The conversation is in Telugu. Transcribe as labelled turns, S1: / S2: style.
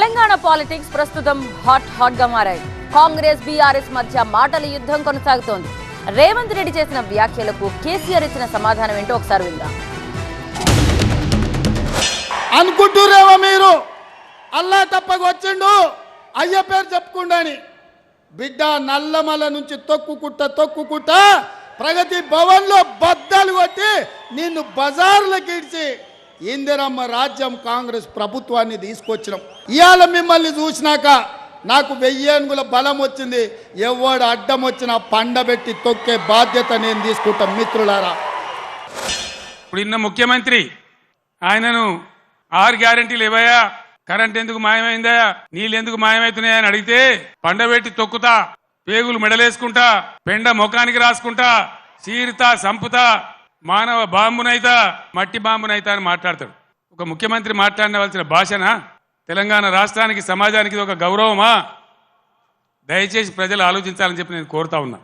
S1: తెలంగాణ పాలిటిక్స్ ప్రస్తుతం హాట్ గా మారాయి. కాంగ్రెస్ బీఆర్ఎస్ మధ్య మాటల యుద్ధం కొనసాగుతోంది. రేవంత్ రెడ్డి చేసిన వ్యాఖ్యలకు కేసీఆర్ ఇచ్చిన సమాధానం ఏంటో ఒకసారి విందాం.
S2: అనుకుంటురేమో మీరు అల్లా తప్పకొచ్చిండు అయ్య పేరు చెప్పుకుండాని. బిడ్డ నల్లమల నుంచి తొక్కుకుంట ప్రగతి భవన్లో బద్దలు కొట్టి నిన్ను బజార్లకు ఇడిచి ఇందిరమ్మ రాజ్యం కాంగ్రెస్ ప్రభుత్వాన్ని తీసుకొచ్చినాం. ఇవాళ మిమ్మల్ని చూసినాక నాకు 1000 ఏనుగుల బలం వచ్చింది. ఎవడు అడ్డం వచ్చినా పండబెట్టి తొక్కే బాధ్యత నేను తీసుకుంటాం. మిత్రులారా,
S3: ఇప్పుడు ఇన్న ముఖ్యమంత్రి ఆయనను 6 గ్యారెంటీలు ఇవ్వయా, కరెంట్ ఎందుకు మాయమైందా, నీళ్ళు ఎందుకు మాయమవుతున్నాయా అని అడిగితే పండబెట్టి తొక్కుతా, పేగులు మెడలేసుకుంటా, పెండ ముఖానికి రాసుకుంటా, చీరుతా, సంపుతా, మానవ బాంబునైతా, మట్టి బాంబునైతా అని మాట్లాడతాడు. ఒక ముఖ్యమంత్రి మాట్లాడవలసిన భాషనా? తెలంగాణ రాష్ట్రానికి సమాజానికి ఇది ఒక గౌరవమా? దయచేసి ప్రజలు ఆలోచించాలని చెప్పి నేను కోరుతా ఉన్నా.